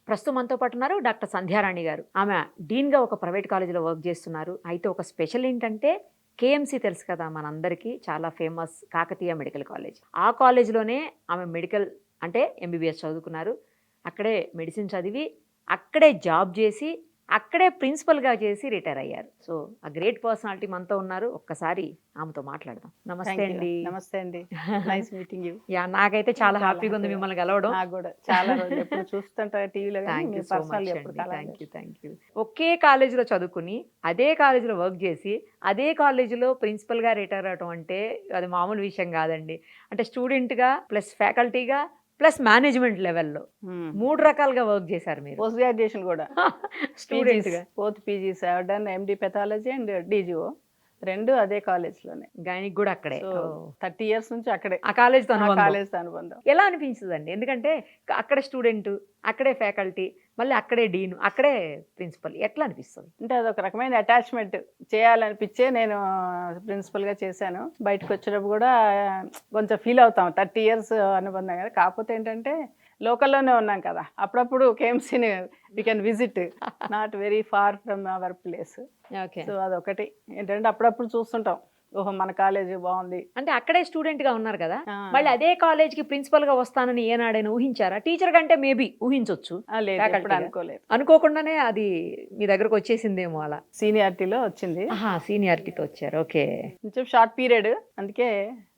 ప్రస్తుతం మనతో పాటు ఉన్నారు డాక్టర్ సంధ్యారాణి గారు. ఆమె డీన్‌గా ఒక ప్రైవేట్ కాలేజీలో వర్క్ చేస్తున్నారు. అయితే ఒక స్పెషల్ ఏంటంటే కేఎంసీ తెలుసు కదా మనందరికీ చాలా ఫేమస్ కాకతీయ మెడికల్ కాలేజ్. ఆ కాలేజ్‌లోనే ఆమె మెడికల్ అంటే ఎంబీబీఎస్ చదువుకున్నారు. అక్కడే మెడిసిన్ చదివి, అక్కడే జాబ్ చేసి, అక్కడే ప్రిన్సిపల్‌గా చేసి రిటైర్ అయ్యారు. సో, ఆ గ్రేట్ పర్సనాలిటీ మనతో ఉన్నారు. ఒక్కసారి ఆమెతో మాట్లాడదాం. నమస్తే థ్యాంక్ యూ. అండి. నమస్తే అండి. Nice meeting you. యాహ్! నాకైతే చాలా హ్యాపీగా ఉంది హ్యాపీగా. మిమ్మల్ని కలవడం. నాకు గూడా చాలా రోజులు ఎప్పుడు చూస్తుంటా టీవీలో గానీ థ్యాంక్ యూ మీరు సో మచ్ పర్సనల్‌గా ఎప్పుడు అండి. కలవలేదు. Thank you. ఒకే కాలేజీలో చదువుకుని, అదే కాలేజీలో వర్క్ చేసి, అదే కాలేజీలో ప్రిన్సిపల్‌గా రిటైర్ అవ్వటం అంటే అది మామూలు విషయం కాదండి. అంటే స్టూడెంట్‌గా, ప్లస్ ఫ్యాకల్టీగా, ప్లస్ మేనేజ్మెంట్ లెవెల్‌లో హ్మ్. 3 రకాలుగా వర్క్ చేశారు మీరు. పోస్ట్ గ్రాడ్యుయేషన్ గూడా. పీజీస్ స్టూడెంట్‌గా. Both PGs I have done MD pathology and DGO 2 అదే కాలేజ్‌లోనే. గైనిక్ కూడా అక్కడే. సో, ఓహ్! 30 ఇయర్స్ నుంచి అక్కడే. ఆ కాలేజ్‌తో ఆ అనుబంధం. కాలేజ్‌తో అనుబంధం. ఎలా అనిపించదండి? ఎందుకంటే అక్కడే స్టూడెంటు, అక్కడే ఫ్యాకల్టీ, మళ్ళీ అక్కడే డీన్, అక్కడే ప్రిన్సిపల్ ఎట్లా అనిపిస్తది? అంటే అదొక రకమైన అటాచ్‌మెంట్. చేయాలనిపించే నేను ప్రిన్సిపల్‌గా చేశాను. బయటకొచ్చేటప్పుడు గూడా కొంచెం ఫీల్ అవుతాం. 30 ఇయర్స్ అనుబంధం కదా! కాకపోతే ఏంటంటే లోకల్‌లోనే ఉన్నాం కదా! అప్పుడప్పుడు కేఎంసీని we can visit. Not very far from our place. Okay. So, అదొకటి. ఏంటంటే అప్పుడప్పుడు చూస్తుంటాం. ఓహో! మన కాలేజీ బావుంది. అంటే అక్కడే స్టూడెంట్‌గా ఉన్నారు కదా! ఆ! మళ్ళీ అదే కాలేజ్‌కి ప్రిన్సిపల్‌గా వస్తానని ఏనాడైనా ఊహించారా? టీచర్ కంటే మేబీ ఊహించొచ్చు. లేదు. ఎప్పుడు ఫ్యాకల్టీగా. అనుకోలేదు. అనుకోకుండానే అది మీ దగ్గరకొచ్చేసిందేమో అలా. సీనియారిటీలో వచ్చింది. ఆహా! సీనియారిటీతో వచ్చారు. ఓకే. కొంచెం షార్ట్ పీరియడ్. అందుకే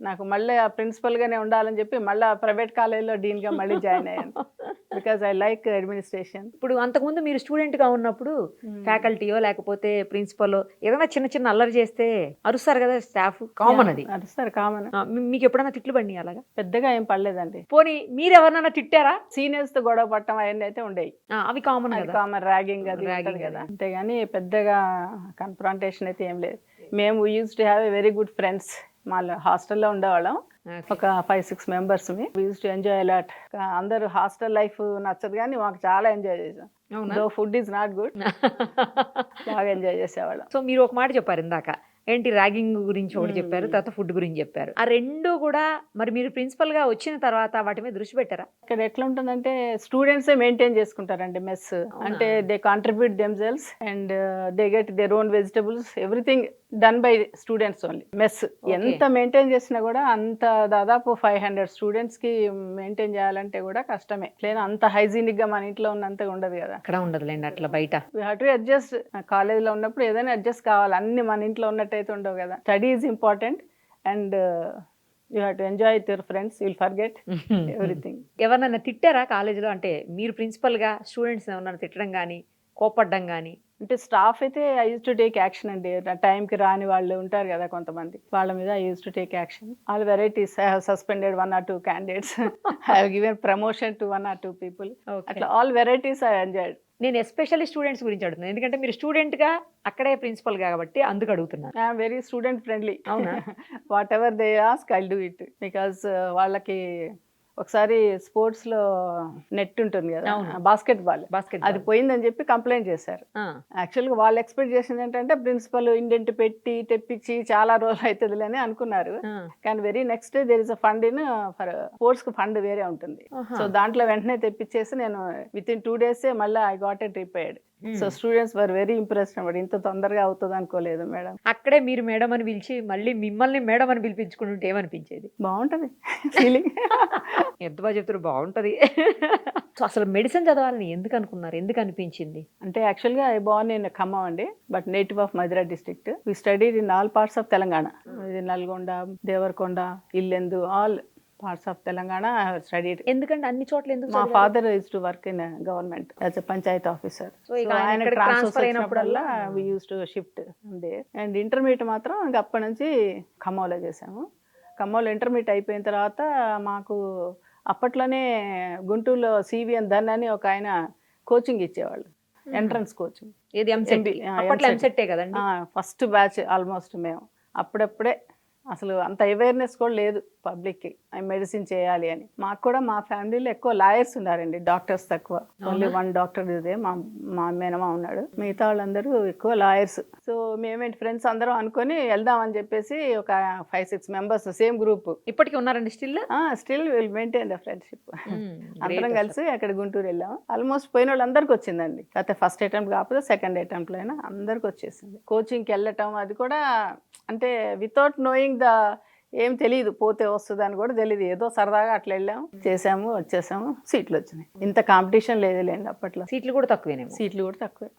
నాకు మళ్ళీ ఆ ప్రిన్సిపల్‌గానే ఉండాలని చెప్పి మళ్ళా ప్రైవేట్ కాలేజ్‌లో డీన్‌గా మళ్ళీ జాయిన్ అయ్యాను. Because I like administration. ఇప్పుడు అంతకుముందు మీరు స్టూడెంట్‌గా ఉన్నప్పుడు హ్మ్. ఫ్యాకల్టీయో లేకపోతే ప్రిన్సిపలో ఏదైనా చిన్న చిన్న అల్లరి చేస్తే అరుస్తారు కదా స్టాఫ్. కామన్ అది. అరుస్తారు కామన్. మీకెప్పుడైనా తిట్లు పడినాయా అలాగా? పెద్దగా ఏం పడలేదండి. పోనీ మీరెవరినైనా తిట్టారా? సీనియర్స్‌తో గొడవ పడటం అయన్నీ అయితే ఉండేయి. అవి కామన్ అది కదా! కామన్ ర్యాగింగ్ అది ఉంటది ర్యాగింగ్ కదా! అది. అంతేగాని పెద్దగా కన్ఫ్రంటేషన్ అయితే ఏం లేదు. మేము we used to have a very good friends. మాలో హాస్టల్‌లో ఉండేవాళ్ళం. ఓకే. ఒక 5, 6 మెంబర్స్‌మి. We used to enjoy a lot. అందరూ హాస్టల్ లైఫ్ నచ్చదు గానీ మాకు చాలా ఎంజాయ్ చేసాం. అవునా? Though food is not good. బాగా ఎంజాయ్ చేసేవాళ్ళం. సో, మీరు ఒక మాట చెప్పారు ఇందాక. ఏంటి ర్యాగింగ్ గురించి ఒకటి చెప్పారు. హ్మ్. తర్వాత ఫుడ్ గురించి చెప్పారు. ఆ 2 కూడా మరి మీరు ప్రిన్సిపల్‌గా వచ్చిన తర్వాత వాటి మీద దృష్టి పెట్టారా? ఇక్కడ ఎట్లా ఉంటుందంటే స్టూడెంట్సే మెయింటైన్ చేసుకుంటారండి మెస్. అవునా? అంటే they contribute themselves and they get their own vegetables everything done by students only. Mess ఎంత మెయింటైన్ చేసినా కూడా అంత దాదాపు 500 స్టూడెంట్స్‌కి మెయింటైన్ చేయాలంటే కూడా కష్టమే. లేదా అంత హైజీనిక్‌గా మన ఇంట్లో ఉన్నంతగా ఉండదు కదా! అక్కడ ఉండదులెండి అట్లా బయట. We have to adjust. కాలేజ్‌లో ఉన్నప్పుడు ఏదైనా అడ్జస్ట్ కావాలి. అన్నీ మన ఇంట్లో ఉన్నట్టయితే ఉండవు కదా! Study is important and you have to enjoy with your friends. You will forget everything. ఎవరినైనా తిట్టారా కాలేజీలో? అంటే మీరు ప్రిన్సిపల్‌గా స్టూడెంట్స్‌ని ఎవరినైనా తిట్టడం గాని, కోప్పడ్డం గాని? అంటే స్టాఫ్ అయితే I use to take action అండి. టైంకి రాని వాళ్ళు ఉంటారు కదా కొంతమంది. వాళ్ళ మీద I use to take action. All varieties I have suspended 1 or 2 candidates. I have given promotion to 1 or 2 people. Okay. అట్లా ఆల్ వెరైటీస్ ఐ ఎంజాయ్డ్. నేను ఎస్పెషల్లీ స్టూడెంట్స్ గురించి అడుగుతున్నాను. ఎందుకంటే మీరు స్టూడెంట్‌గా అక్కడే ప్రిన్సిపల్ కాబట్టి అందుకు అడుగుతున్నాను. I am very student friendly. అవునా? Whatever they ask I'll do it. Because వాళ్ళకి ఒకసారి స్పోర్ట్స్‌లో నెట్ ఉంటుంది కదా! అవును. Basketball. అది బాస్కెట్‌బాల్. పోయిందని చెప్పి కంప్లెయింట్ చేశారు. ఆ! యాక్చువల్‌గా వాళ్ళు ఎక్స్‌పెక్ట్ చేసింది ఏంటంటే ప్రిన్సిపల్ ఇండెంట్ పెట్టి, తెప్పించి చాలా రోజులు అయితదిలే అని అనుకున్నారు. ఆ! కానీ very next day there is a fund in for స్పోర్ట్స్‌కి ఫండ్ వేరే ఉంటుంది. ఆహా! సో, దాంట్లో వెంటనే తెప్పించేసి నేను వితిన్ 2 డేసే మళ్ళీ I got it repaired. So, హ్మ్. స్టూడెంట్స్ వర్ వెరీ ఇంప్రెస్డ్ అన్నమాట. ఇంత తొందరగా అవుతది అనుకోలేదు మేడం. అక్కడే మీరు మేడం అని పిలిచి, మళ్ళీ మిమ్మల్ని మేడం అని పిలిపించుకుంటుంటే ఏమనిపించేది? బావుంటది ఫీలింగ్. ఎంత బా చెప్తుర్రు బావుంటది. సో, అసలు మెడిసిన్ చదవాలని ఎందుకు అనుకున్నారు? ఎందుకు అనిపించింది? అంటే యాక్చువల్‌గా ఐ బోర్న్ ఇన్ ఖమ్మం అండి. But native of Madhira district. We studied in all parts of Telangana. ఇది Nalgonda, Devarakonda, Yellandu all parts of Telangana I have studied. ఎందుకండి అన్ని చోట్ల ఎందుకు మా చదివారు? Father used to work in government as a panchayat officer. So, ఇక ఆయన ఆయన ఎక్కడికి ట్రాన్స్‌ఫర్స్ ట్రాన్స్‌ఫర్ వచ్చినప్పుడల్లా అయినప్పుడల్లా we used to shift there. And intermediate మాత్రం ఇంక అప్పటి నుంచి ఖమ్మంలో చేశాము. ఖమ్మంలో ఇంటర్మీడియేట్ అయిపోయిన తర్వాత మాకు అప్పట్లోనే గుంటూరులో సివిఎన్ ధన్ అని ఒక ఆయన కోచింగ్ ఇచ్చేవాళ్ళు. Entrance coaching. ఏది ఎంసెట్‌కి. అప్పట్లో ఎంసెట్టే కదండీ! ఫస్ట్ బ్యాచ్ ఆల్మోస్ట్ మేము. అప్పుడప్పుడే అసలు అంత అవేర్‌నెస్ కూడా లేదు. పబ్లిక్కి మెడిసిన్ చేయాలి అని. మాకు కూడా మా ఫ్యామిలీలో ఎక్కువ లాయర్స్ ఉన్నారండి, డాక్టర్స్ తక్కువ. ఓన్లీ వన్ డాక్టర్ ఇదే మా మేనమా ఉన్నాడు, మిగతా వాళ్ళందరూ ఎక్కువ లాయర్స్. సో మేమేంటి ఫ్రెండ్స్ అందరం అనుకొని వెళ్దామని చెప్పేసి ఒక 5-6 మెంబర్స్ సేమ్ గ్రూప్ ఇప్పటికీ ఉన్నారండి still will maintain the friendship. అందరం కలిసి అక్కడ గుంటూరు వెళ్ళాం. ఆల్మోస్ట్ పోయిన వాళ్ళందరికీ వచ్చిందండి. అయితే ఫస్ట్ అటెంప్ట్ కాకపోతే సెకండ్ అటెంప్ట్లో అయినా అందరికి వచ్చేసింది. కోచింగ్కి వెళ్ళటం అది కూడా అంటే వితౌట్ నోయింగ్ ద ఏం తెలియదు, పోతే వస్తుంది అని కూడా తెలియదు, ఏదో సరదాగా అట్లా వెళ్ళాము, చేసాము, వచ్చేసాము, సీట్లు వచ్చినాయి. ఇంత కాంపిటీషన్ లేదులేండి అప్పట్లో. సీట్లు కూడా తక్కువేనే. సీట్లు కూడా తక్కువే.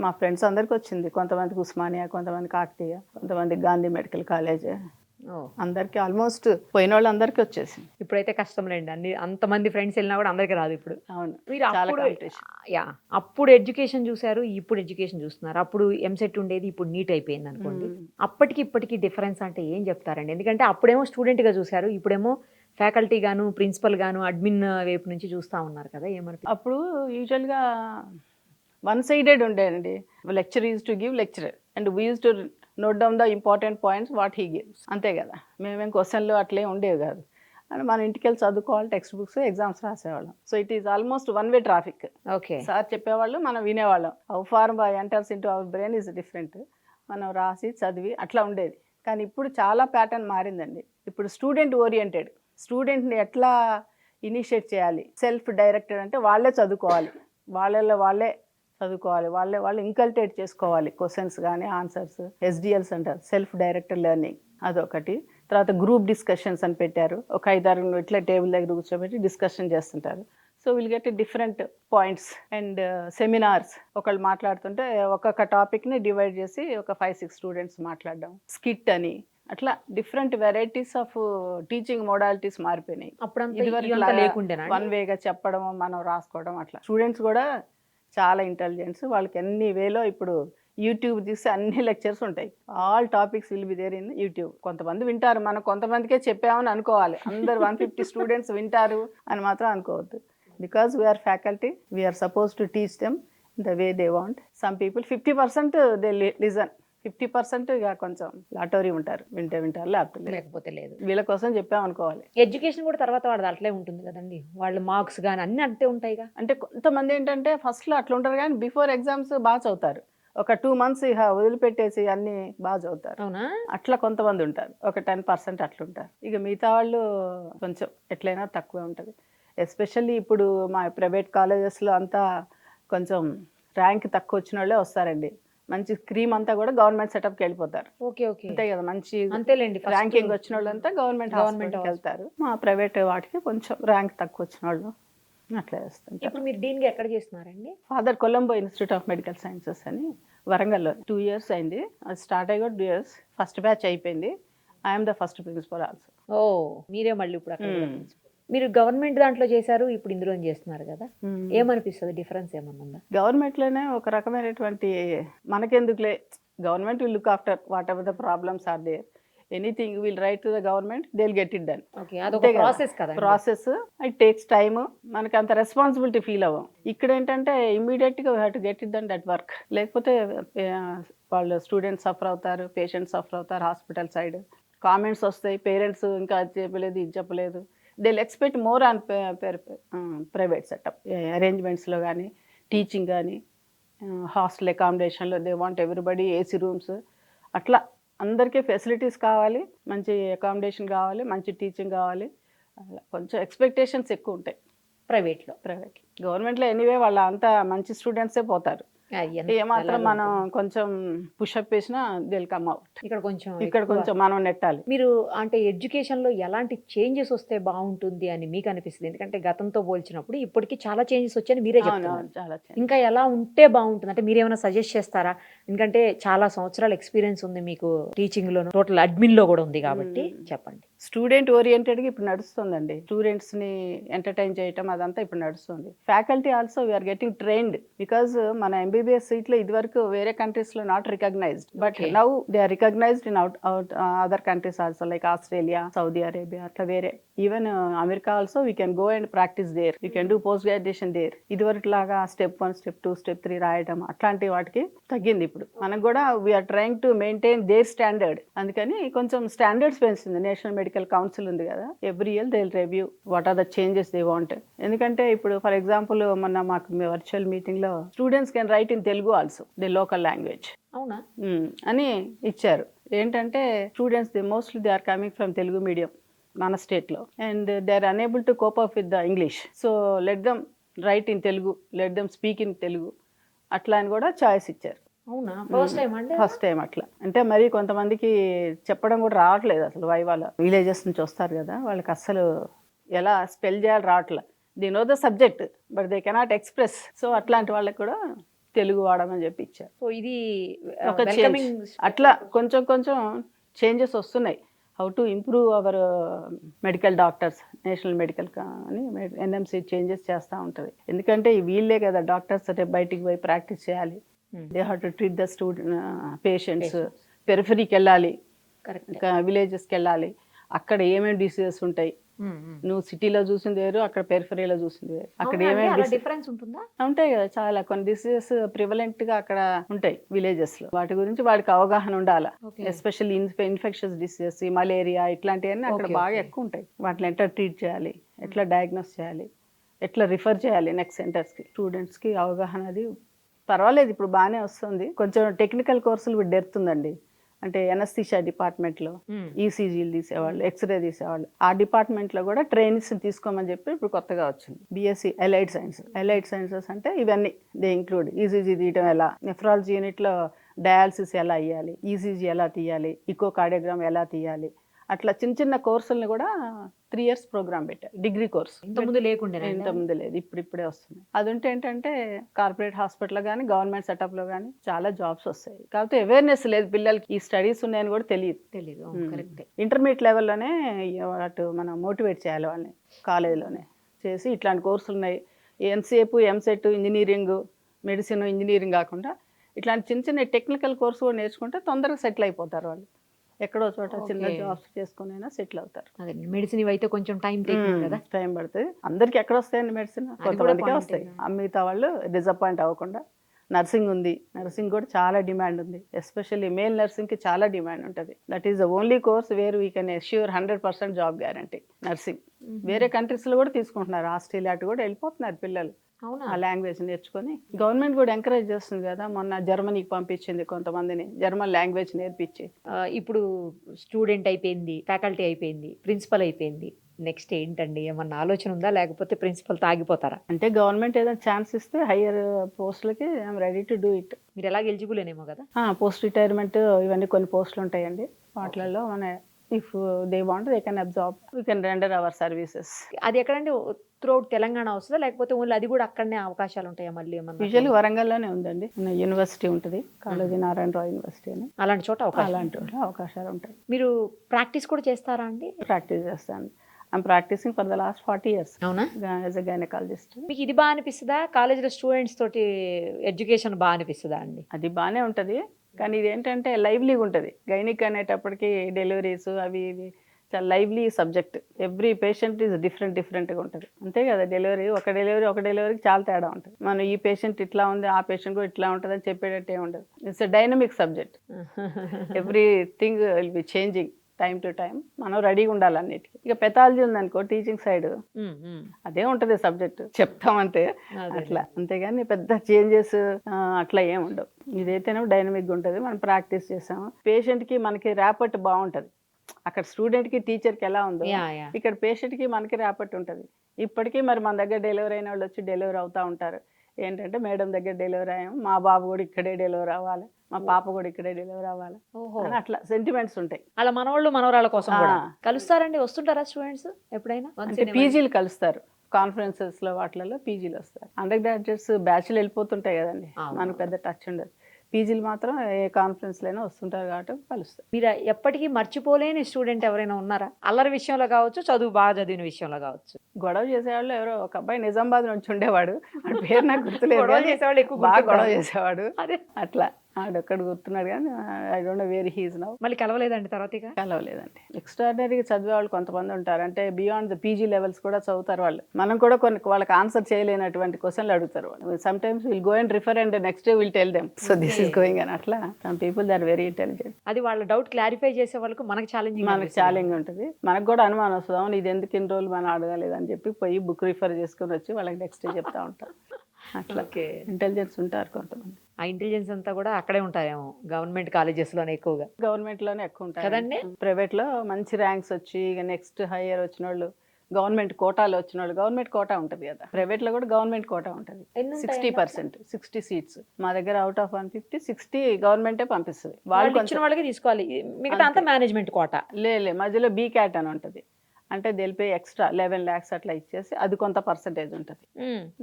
మా ఫ్రెండ్స్ అందరికి వచ్చింది. కొంతమందికి ఉస్మానియా, కొంతమంది కాకతీయ, కొంతమంది గాంధీ మెడికల్ కాలేజ్, అందరికి ఆల్మోస్ట్ పోయిన వాళ్ళు అందరికి వచ్చేసింది. ఇప్పుడైతే కష్టం లేండి, అన్ని అంతమంది ఫ్రెండ్స్ వెళ్ళినా కూడా అందరికి రాదు ఇప్పుడు. అవును, మీరు అప్పుడు ఎడ్యుకేషన్ చూసారు, ఇప్పుడు ఎడ్యుకేషన్ చూస్తున్నారు. అప్పుడు ఎంసెట్ ఉండేది, ఇప్పుడు నీట్ అయిపోయింది అనుకోండి. అప్పటికి ఇప్పటికి డిఫరెన్స్ అంటే ఏం చెప్తారండి? ఎందుకంటే అప్పుడేమో స్టూడెంట్గా చూసారు, ఇప్పుడేమో ఫ్యాకల్టీ గాను, ప్రిన్సిపల్ గాను, అడ్మిన్ వైపు నుంచి చూస్తూ ఉన్నారు కదా, ఏమని? అప్పుడు యూజువల్గా వన్ సైడెడ్ ఉండేదండి. Lecture use to give lecture and we use to note down the important points what he gives, అంతే కదా. మేమేం క్వశ్చన్లు అట్లే ఉండేవి కాదు. అండ్ మన ఇంటికి వెళ్ళి చదువుకోవాలి, టెక్స్ట్ బుక్స్, ఎగ్జామ్స్ రాసేవాళ్ళం. So it is almost one way traffic. Okay, sir చెప్పేవాళ్ళు, మనం వినేవాళ్ళం. How far by enters into our brain is different. మనం రాసి చదివి అట్లా ఉండేది. కానీ ఇప్పుడు చాలా ప్యాటర్న్ మారిందండి. ఇప్పుడు స్టూడెంట్ ఓరియంటెడ్, స్టూడెంట్ని ఎట్లా ఇనిషియేట్ చేయాలి, సెల్ఫ్ డైరెక్టెడ్ అంటే వాళ్ళే చదువుకోవాలి, వాళ్ళే చదువుకోవాలి, వాళ్ళు ఇంకల్టేట్ చేసుకోవాలి క్వశ్చన్స్ కానీ ఆన్సర్స్. ఎస్డిఎల్స్ అంటారు, సెల్ఫ్ డైరెక్టెడ్ లెర్నింగ్, అదొకటి. తర్వాత గ్రూప్ డిస్కషన్స్ అని పెట్టారు. ఒక 5-6 ఇట్లా టేబుల్ దగ్గర కూర్చోబెట్టి డిస్కషన్ చేస్తుంటారు. So will get different points and seminars. ఒకళ్ళు మాట్లాడుతుంటే ఒక్కొక్క టాపిక్ని డివైడ్ చేసి ఒక 5-6 స్టూడెంట్స్ మాట్లాడడం, స్కిట్ అని, అట్లా different varieties of teaching modalities మారిపోయినాయి. అప్పుడు వన్ వేగా చెప్పడం, మనం రాసుకోవడం, అట్లా. స్టూడెంట్స్ కూడా చాలా ఇంటెలిజెన్స్, వాళ్ళకి అన్ని వేలో ఇప్పుడు యూట్యూబ్ తీస్తే అన్ని లెక్చర్స్ ఉంటాయి. All topics will be there in YouTube. కొంతమంది వింటారు, మనం కొంతమందికే చెప్పామని అనుకోవాలి. అందరు 150 స్టూడెంట్స్ వింటారు అని మాత్రం అనుకోవద్దు. Because we are faculty, we are suppose to teach them the way they want. Some people 50% they listen, 50% ఇక కొంచెం లాటోరీ ఉంటారు, వింటారు, లేకపోతే లేదు. వీళ్ళ కోసం చెప్పామనుకోవాలి. ఎడ్యుకేషన్ కూడా తర్వాత వాడు అట్లే ఉంటుంది కదండి, వాళ్ళ మార్క్స్ కానీ అన్ని అంతే ఉంటాయిగా. అంటే కొంతమంది ఏంటంటే ఫస్ట్లో అట్లా ఉంటారు, కానీ బిఫోర్ ఎగ్జామ్స్ బాగా చదువుతారు. ఒక 2 months వదిలిపెట్టేసి అన్ని బాగా చదువుతారు. అవునా? అట్లా కొంతమంది ఉంటారు, ఒక 10% అట్లుంటారు. ఇక మిగతా వాళ్ళు కొంచెం ఎట్లయినా తక్కువే ఉంటుంది. ఎస్పెషల్లీ ఇప్పుడు మా ప్రైవేట్ కాలేజెస్లో అంతా కొంచెం ర్యాంక్ తక్కువ వచ్చిన వాళ్ళే వస్తారండి. మంచి క్రీమ్ అంతా కూడా గవర్నమెంట్ సెటప్కి వెళ్ళిపోతారు. ఓకే, అంతే కదా, మంచి అంతేలేండి. ర్యాంకింగ్ వచ్చిన వాళ్ళంతా గవర్నమెంట్ వెళ్తారు. మా ప్రైవేట్ వాటికి కొంచెం ర్యాంక్ తక్కువ వచ్చిన వాళ్ళు అట్లా చేస్తారు. ఇప్పుడు మీరు డీన్గా ఎక్కడ చేస్తున్నారండి? Father Colombo institute of medical sciences అని వరంగల్లో 2 years అయింది. అది స్టార్ట్ అయ్యి కూడా 2 years. ఫస్ట్ బ్యాచ్ అయిపోయింది. I'm the first principal also. మీరే మళ్ళీ ఇప్పుడు అక్కడ మీరు గవర్నమెంట్ దాంట్లో చేశారు, ఇప్పుడు ఇందులో చేస్తున్నారు కదా, ఏమనిపిస్తుంది? డిఫరెన్స్ ఏమన్నా ఉందా? గవర్నమెంట్లోనే ఒక రకమైనటువంటి మనకెందుకులే, government will look after whatever the problems are there, anything will write to the government, they will get it done. Process, it takes time. మనకి అంత రెస్పాన్సిబిలిటీ ఫీల్ అవ్వం. ఇక్కడ ఏంటంటే ఇమ్మీడియట్గా we have to get it done that work. లేకపోతే వాళ్ళు students suffer అవుతారు, patients suffer అవుతారు. హాస్పిటల్ సైడ్ కామెంట్స్ వస్తాయి, పేరెంట్స్ ఇంకా అది చెప్పలేదు, ఇది చెప్పలేదు. They will expect more on private setup అరేంజ్మెంట్స్లో కానీ, టీచింగ్ కానీ, హాస్టల్ అకామిడేషన్లో they want everybody AC rooms. అట్లా అందరికీ ఫెసిలిటీస్ కావాలి, మంచి అకామిడేషన్ కావాలి, మంచి టీచింగ్ కావాలి. కొంచెం ఎక్స్పెక్టేషన్స్ ఎక్కువ ఉంటాయి ప్రైవేట్లో. గవర్నమెంట్లో ఎనీవే వాళ్ళ అంతా మంచి స్టూడెంట్సే పోతారు. ఏమాత్రం మనం కొంచెం పుషప్ వేసినా దే విల్ కమ్ అవుట్. ఇక్కడ కొంచెం మనం నెట్టాలి. మీరు అంటే ఎడ్యుకేషన్లో ఎలాంటి చేంజెస్ వస్తే బాగుంటుంది అని మీకు అనిపిస్తుంది? ఎందుకంటే గతంతో పోల్చినప్పుడు ఇప్పటికి చాలా చేంజెస్ వచ్చాయని మీరే చెప్తున్నారు. చాలా ఇంకా ఎలా ఉంటే బాగుంటుంది అంటే మీరు ఏమైనా సజెస్ట్ చేస్తారా? ఎందుకంటే చాలా సంవత్సరాల ఎక్స్పీరియన్స్ ఉంది మీకు టీచింగ్లో, టోటల్ అడ్మిన్లో కూడా ఉంది కాబట్టి చెప్పండి. స్టూడెంట్ ఓరియంటెడ్గా ఇప్పుడు నడుస్తుందండి. స్టూడెంట్స్ని ఎంటర్టైన్ చేయటం అదంతా ఇప్పుడు నడుస్తుంది. Faculty also we are getting trained. Because మన ఎంబీబీఎస్ సీట్లు ఇదివరకు వేరే కంట్రీస్లో not recognised, but now they are recognised in other countries also, like Australia, Saudi Arabia, అట్లా వేరే. Even America also we can go and practise there, you can do post graduation there. ఇదివరకు లాగా step 1, step 2, step 3 రాయటం అట్లాంటి వాటికి తగ్గింది. ఇప్పుడు మనకు కూడా we are trying to maintain their standard. అందుకని కొంచెం స్టాండర్డ్స్ పెంచింది నేషనల్ మెడికల్ మెడికల్ కౌన్సిల్ ఉంది కదా, every year they will review what are the changes they want. ఎందుకంటే ఇప్పుడు ఫర్ ఎగ్జాంపుల్ మొన్న మాకు వర్చువల్ మీటింగ్లో students can write in Telugu also the local language అవునా? అని ఇచ్చారు. ఏంటంటే students mostly they are coming from Telugu medium మన స్టేట్లో and they are unable to cope up with the English. So let them write in Telugu, let them speak in Telugu, అట్లా అని కూడా choice ఇచ్చారు. అవునా? ఫస్ట్ టైం అండి? ఫస్ట్ టైం అట్లా. అంటే మరి కొంతమందికి చెప్పడం కూడా రావట్లేదు అసలు. వైవాల విలేజెస్ నుంచి వస్తారు కదా, వాళ్ళకి అస్సలు ఎలా స్పెల్ చేయాలి రావట్లేదు. They know the subject but they cannot express. So అట్లాంటి వాళ్ళకి కూడా తెలుగు వాడమని చెప్పి ఇచ్చారు. సో ఇది ఒక చేంజ్ అట్లా కొంచెం కొంచెం చేంజెస్ వస్తున్నాయి. How to improve our medical doctors, national medical అని ఎన్ఎంసీ చేంజెస్ చేస్తూ ఉంటుంది. ఎందుకంటే వీళ్ళే కదా డాక్టర్స్ అంటే బయటికి పోయి ప్రాక్టీస్ చేయాలి. They have to treat the student patients. పెరిఫరీకి వెళ్ళాలి, విలేజెస్కి వెళ్ళాలి, అక్కడ ఏమేమి డిసీజెస్ ఉంటాయి. నువ్వు సిటీలో చూసింది వేరు, అక్కడ పెరిఫరీలో చూసింది వేరు. అక్కడ ఏమేమి డిఫరెన్స్ ఉంటుందా? ఉంటాయి కదా, చాలా కొన్ని డిసీజెస్ ప్రివలెంట్ గా అక్కడ ఉంటాయి విలేజెస్ లో. వాటి గురించి వాడికి అవగాహన ఉండాలి. ఎస్పెషల్లీ ఇన్ఫెక్షన్స్ డిసీజెస్, మలేరియా ఇట్లాంటివన్నీ అక్కడ బాగా ఎక్కువ ఉంటాయి. వాటిని ఎట్లా ట్రీట్ చేయాలి, ఎట్లా డయాగ్నోస్ చేయాలి, ఎట్లా రిఫర్ చేయాలి నెక్స్ట్ సెంటర్స్కి. స్టూడెంట్స్కి అవగాహన అది పర్వాలేదు, ఇప్పుడు బాగానే వస్తుంది. కొంచెం టెక్నికల్ కోర్సులు డెప్త్ ఉందండి. అంటే ఎనస్థీషియా డిపార్ట్మెంట్లో ఈసీజీలు తీసేవాళ్ళు, ఎక్స్రే తీసేవాళ్ళు, ఆ డిపార్ట్మెంట్లో కూడా ట్రైనింగ్స్ తీసుకోమని చెప్పి ఇప్పుడు కొత్తగా వచ్చింది. BSc allied science. Allied sciences అంటే ఇవన్నీ దే ఇంక్లూడ్ ఈసీజీ తీయటం ఎలా, నెఫ్రాలజీ యూనిట్లో డయాలసిస్ ఎలా అయ్యాలి, ఈసీజీ ఎలా తీయాలి, ఇకో కార్డియోగ్రామ్ ఎలా తీయాలి, అట్లా చిన్న చిన్న కోర్సులను కూడా 3 years ప్రోగ్రామ్ పెట్టారు. డిగ్రీ కోర్స్ ఇంతకుముందు లేకుండే, ఇంతకుముందు లేదు, ఇప్పుడే వస్తుంది. అది ఉంటే ఏంటంటే కార్పొరేట్ హాస్పిటల్లో కానీ గవర్నమెంట్ సెటప్లో కానీ చాలా జాబ్స్ వస్తాయి. కాకపోతే అవేర్నెస్ లేదు పిల్లలకి, ఈ స్టడీస్ ఉన్నాయని కూడా తెలియదు. కరెక్టే. ఇంటర్మీడియట్ లెవెల్లోనే అటు మనం మోటివేట్ చేయాలి వాళ్ళని, కాలేజీలోనే చేసి ఇట్లాంటి కోర్సులు ఉన్నాయి. ఎంసీఏపు, ఎంసెట్, ఇంజనీరింగ్, మెడిసిన్, ఇంజనీరింగ్ కాకుండా ఇట్లాంటి చిన్న చిన్న టెక్నికల్ కోర్సు కూడా నేర్చుకుంటే తొందరగా సెటిల్ అయిపోతారు వాళ్ళు. ఎక్కడో చోట చిన్న జాబ్స్ చేసుకునైనా సెటిల్ అవుతారు. అదే మెడిసిన్ ఇవైతే కొంచెం టైం కదా, టైం పడుతుంది. అందరికి ఎక్కడ వస్తాయండి మెడిసిన్, కొంతమందికే వస్తాయి. మిగతా వాళ్ళు డిసప్పాయింట్ అవ్వకుండా. నర్సింగ్ ఉంది, నర్సింగ్ కూడా చాలా డిమాండ్ ఉంది. ఎస్పెషల్లీ మేల్ నర్సింగ్కి చాలా డిమాండ్ ఉంటుంది. That is the only course where we can assure 100% job guarantee. Nursing వేరే కంట్రీస్లో కూడా తీసుకుంటున్నారు. ఆస్ట్రేలియా అటు కూడా వెళ్ళిపోతున్నారు పిల్లలు ఆ లాంగ్వేజ్ నేర్చుకొని. గవర్నమెంట్ కూడా ఎంకరేజ్ చేస్తుంది కదా, మొన్న జర్మనీకి పంపించింది కొంతమందిని, జర్మన్ లాంగ్వేజ్ నేర్పించి. ఇప్పుడు స్టూడెంట్ అయిపోయింది, ఫ్యాకల్టీ అయిపోయింది, ప్రిన్సిపల్ అయిపోయింది, నెక్స్ట్ ఏంటండి? ఏమన్నా ఆలోచన ఉందా, లేకపోతే ప్రిన్సిపల్ తాగిపోతారా? అంటే గవర్నమెంట్ ఏదైనా ఛాన్స్ ఇస్తే హయ్యర్ పోస్టులకి I'm ready to do it. మీరు ఎలాగ ఎలిజిబుల్ ఏమో కదా, పోస్ట్ రిటైర్మెంట్ ఇవన్నీ కొన్ని పోస్టులు ఉంటాయండి. వాటిలలో మన if they want they can absorb, we can render our services. అది ఎక్కడంటే త్రూఅవుట్ తెలంగాణ వస్తుందా, లేకపోతే ఓన్లీ అది కూడా అక్కడనే అవకాశాలు ఉంటాయా మళ్ళీ ఏమన్నా? యూజువల్లీ వరంగల్లోనే ఉందండి, యూనివర్సిటీ ఉంటుంది, కాలేజీ నారాయణరావు యూనివర్సిటీ అని. అలాంటి చోట అవకాశాలు ఉంటాయి. మీరు ప్రాక్టీస్ కూడా చేస్తారా అండి? ప్రాక్టీస్ చేస్తాను. I'm practising for the last 40 years. అవునా? As a gynaecologist. మీకు ఇది బాగా అనిపిస్తుందా, కాలేజీలో స్టూడెంట్స్ తోటి ఎడ్యుకేషన్ బాగా అనిపిస్తుందా అండి? అది బాగానే ఉంటుంది, కానీ ఇది ఏంటంటే లైవ్లీగా ఉంటుంది. గైనిక్ అనేటప్పటికి డెలివరీస్ అవి ఇవి చాలా lively subject. Every patient is డిఫరెంట్గా ఉంటుంది. అంతే కదా, ఒక డెలివరీకి చాలా తేడా ఉంటుంది. మనం ఈ పేషెంట్ ఇట్లా ఉంది, ఆ పేషెంట్ కూడా ఇట్లా ఉంటుంది అని చెప్పేటట్టే ఉండదు. It's a dynamic subject. Everything will be changing time to time. మనం రెడీగా ఉండాలి అన్నిటికీ. ఇక పెథాలజీ ఉందనుకో, టీచింగ్ సైడ్ అదే ఉంటుంది సబ్జెక్ట్, చెప్తామంతే అట్లా. అంతేగాని పెద్ద చేంజెస్ అట్లా ఏం ఉండవు. ఇదైతేనే డైనమిక్గా ఉంటుంది. మనం ప్రాక్టీస్ చేసాము, పేషెంట్కి మనకి ర్యాపట్ బాగుంటుంది. అక్కడ స్టూడెంట్కి టీచర్కి ఎలా ఉందో ఇక్కడ పేషెంట్కి మనకి ర్యాపట్ ఉంటుంది. ఇప్పటికీ మరి మన దగ్గర డెలివరీ అయిన వాళ్ళు వచ్చి డెలివరీ అవుతూ ఉంటారు. ఏంటంటే మేడం దగ్గర డెలివరీ అయ్యాము, మా బాబు కూడా ఇక్కడే డెలివరీ అవ్వాలి, మా పాప కూడా ఇక్కడే డెలివరీ అవ్వాలి అని అట్లా సెంటిమెంట్స్ ఉంటాయి. అలా మనవాళ్ళు మనవరాళ్ళ కోసం కలుస్తారండి, వస్తుంటారా స్టూడెంట్స్ ఎప్పుడైనా? అంటే పీజీలు కలుస్తారు, కాన్ఫరెన్సెస్ లో వాటిలలో పీజీలు వస్తారు. అండర్ గ్రాడ్యుయేట్స్ బ్యాచ్లు వెళ్ళిపోతుంటాయి కదండి, మనకు పెద్ద టచ్ ఉండదు. పీజీలు మాత్రం ఏ కాన్ఫరెన్స్లైనా వస్తుంటారు కాబట్టి కలుస్తారు. మీరు ఎప్పటికీ మర్చిపోలేని స్టూడెంట్ ఎవరైనా ఉన్నారా? అల్లరి విషయంలో కావచ్చు, చదువు బాగా చదివిన విషయంలో కావచ్చు. గొడవ చేసేవాళ్ళు ఎవరో ఒక అబ్బాయి నిజామాబాద్ నుంచి ఉండేవాడు, వాడి పేరు నాకు గుర్తులేదు, గొడవ చేసేవాళ్ళు ఎక్కువ బాగా గొడవ చేసేవాడు. అదే అట్లా ఆడొక్కడు గుర్తున్నాడు కానీ I don't know where he's now. మళ్ళీ కలవలేదండి తర్వాత ఇక? కలవలేదండి. ఎక్స్ట్రాడినరీగా చదివే వాళ్ళు కొంతమంది ఉంటారు, అంటే బియాండ్ ద పీజీ లెవెల్స్ కూడా చదువుతారు వాళ్ళు. మనం కూడా కొన్ని వాళ్ళకి ఆన్సర్ చేయలేనటువంటి క్వశ్చన్లు అడుగుతారు వాళ్ళు. Sometimes will go and refer and next day will tell them so this is going అని. అట్లా some people they are very intelligent. అది వాళ్ళ డౌట్ క్లారిఫై చేసే వాళ్ళకు మనకి ఛాలెంజింగ్. మనకు ఛాలెంజ్ ఉంటుంది, మనకు కూడా అనుమానం వస్తుంది, అవును ఇది ఎందుకు ఇన్ని రోజులు మనం అడగలేదు అని చెప్పి పోయి బుక్ రిఫర్ చేసుకుని వచ్చి వాళ్ళకి నెక్స్ట్ డే చెప్తా ఉంటాం. అట్లా ఇంటెలిజెన్స్ ఉంటారు కొంతమంది. ఆ ఇంటెలిజెన్స్ అంతా కూడా అక్కడే ఉంటాయేమో గవర్నమెంట్ కాలేజెస్లోనే ఎక్కువగా. గవర్నమెంట్లోనే ఎక్కువ ఉంటాయి కదండి. ప్రైవేట్లో మంచి ర్యాంక్స్ వచ్చి ఇక నెక్స్ట్ హైయర్ వచ్చిన వాళ్ళు, గవర్నమెంట్ కోటాలో వచ్చిన వాళ్ళు, గవర్నమెంట్ కోటా ఉంటుంది కదా, ప్రైవేట్లో కూడా గవర్నమెంట్ కోటా ఉంటుంది. 60%, 60 సీట్స్ మా దగ్గర అవుట్ ఆఫ్ 150 60 గవర్నమెంటే పంపిస్తుంది. వాళ్ళు ఇచ్చిన వాళ్ళకి తీసుకోవాలి, మిగతా అంతా మేనేజ్మెంట్ కోటా. లే మధ్యలో బీ క్యాట్ అని ఉంటుంది, అంటే తెలిపే ఎక్స్ట్రా 11 lakhs అట్లా ఇచ్చేసి అది కొంత పర్సంటేజ్ ఉంటుంది.